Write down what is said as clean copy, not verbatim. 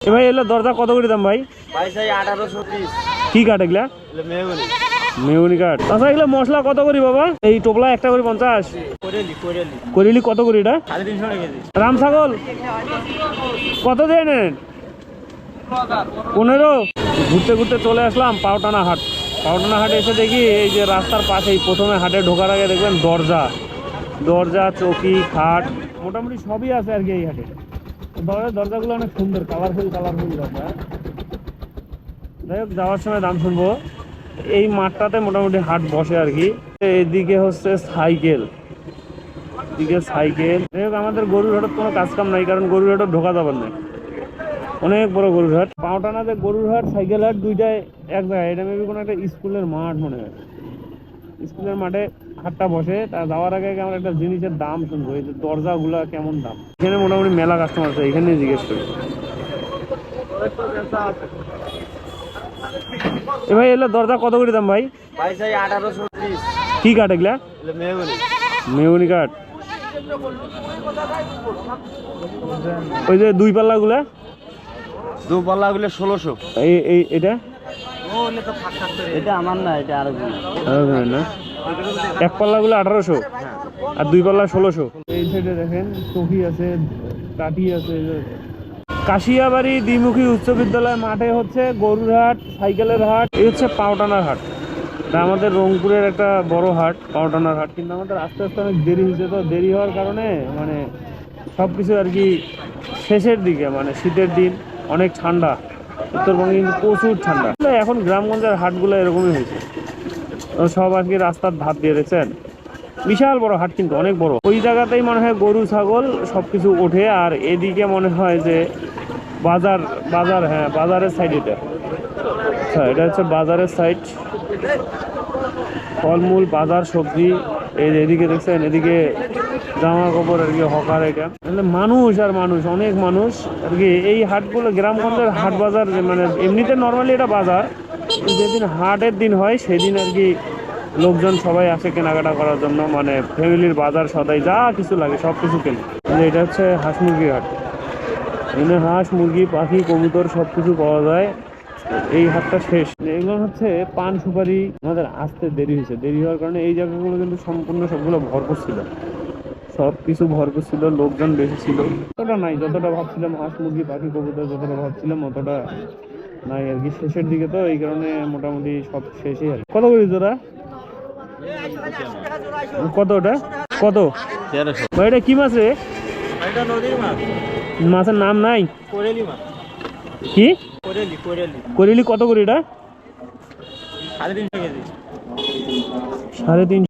ভাই এগুলো দরজা কত করে দাম ভাই? ভাই চাই 1800 পিস। কি কাঠ এগুলা? মেহগনি। মেহগনি কাঠ। আচ্ছা এগুলো মশলা কত করে বাবা? এই টোপলা একটা করে 50। করিলি কত করে এটা? 350 টাকা কেজি। রাম ছাগল কত দিয়ে নেন? 15। ঘুরতে ঘুরতে চলে আসলাম পাওটানা হাট। পাওটানা হাটে এসে দেখি এই যে রাস্তার পাশেই প্রথমে হাটে ঢোকার আগে দেখবেন দরজা চৌকি খাট মোটামুটি সবই আছে আর কি এই হাটে। দরজাগুলো অনেক সুন্দর, কালারফুল দরজা। যাই হোক যাওয়ার সময় দাম শুনবো। এই মাঠটাতে মোটামুটি হাট বসে আর কি। এদিকে হচ্ছে সাইকেল, যাই হোক আমাদের গরুর হাটের কোনো কাজ কাম নাই, কারণ গরুর হাটে ঢোকা যাবার নাই, অনেক বড় গরুর হাট। পাওটানাতে গরুর হাট সাইকেল হাট দুইটাই এক জায়গায়। এটা মেবি কোনো একটা স্কুলের মাঠ মনে হয়। স্কুলের মাঠে হাটটা বসে। তা যাওয়ার আগে আমরা একটা জিনিসের দাম শুনবো, এই যে দরজাগুলা কেমন দাম। এখানে মোটামুটি মেলা কাস্টমার আছে, এখানে জিজ্ঞেস করি। এ ভাই এগুলো দরজা কত করে দাম ভাই? ভাই চাই 1800 পিস। কি কাঠ এগুলা? মেহগনি। মেহগনি কাঠ। ওই যে দুই পাল্লা গুলা? দু পাল্লা গুলো 1600। এই এটা এটা আমার না, এটা আরো না। এক পাল্লা গুলো 1800 আর দুই পাল্লা 1600। এই সাইডে দেখেন চৌকি আছে, কাঠি আছে। কাশিয়াবাড়ি দ্বিমুখী উচ্চ বিদ্যালয় মাঠে হচ্ছে গরুর হাট, সাইকেলের হাট। এই হচ্ছে পাওটানার হাট। এটা আমাদের রংপুরের একটা বড় হাট, পাওটানার হাট। কিন্তু আমাদের আস্তে আস্তে অনেক দেরি হয়েছে, তো দেরি হওয়ার কারণে মানে সবকিছু আর কি শেষের দিকে, মানে শীতের দিন অনেক ঠান্ডা, উত্তরবঙ্গে কিন্তু প্রচুর ঠান্ডা। এখন গ্রামগঞ্জের হাটগুলো এরকমই হয়েছে, সব আর কি রাস্তার ধার দিয়ে রেখেছেন। বিশাল বড় হাট, কিন্তু অনেক বড়। ওই জায়গাতেই মনে হয় গরু ছাগল সবকিছু ওঠে। আর এদিকে মনে হয় যে বাজার হ্যাঁ বাজারের সাইড। আচ্ছা এটা হচ্ছে বাজারের সাইড, ফলমূল বাজার সবজি। এই এদিকে দেখছেন, এদিকে জামা কাপড় আর কি হকার। এটা মানুষ আর মানুষ, অনেক মানুষ আর কি। এই হাটগুলো গ্রামগঞ্জের হাট বাজার, মানে এমনিতে নর্মালি এটা বাজার, যেদিন হাটের দিন হয় সেদিন আর কি লোকজন সবাই আসে কেনাকাটা করার জন্য, মানে ফ্যামিলির বাজার সদাই যা কিছু লাগে সব কিছু কেনে। এটা হচ্ছে হাঁস মুরগির হাট। এখানে হাঁস মুরগি পাখি কবুতর সব কিছু পাওয়া যায়। এই হাটটা শেষ। এগুলো হচ্ছে পান সুপারি। আমাদের আসতে দেরি হয়েছে, দেরি হওয়ার কারণে এই জায়গাগুলো কিন্তু সম্পূর্ণ সবগুলো ভরপুর ছিল, সবকিছু ভরপুর ছিল, লোকজন বেশি ছিল। অতটা নাই যতটা ভাবছিলাম, হাঁস মুরগি পাখি কবুতর যতটা ভাবছিলাম অতটা নাই আর কি। শেষের দিকে তো এই কারণে মোটামুটি সব শেষই আর। কত করি তোরা? কত ওটা? কত? 1300। ভাই এটা কি মাছ রে? এটা নদীর মাছ। মাছের নাম নাই? কোরেলি মাছ। কি কোরেলি? করিলি কত করে এটা? 350 কেজি। 350।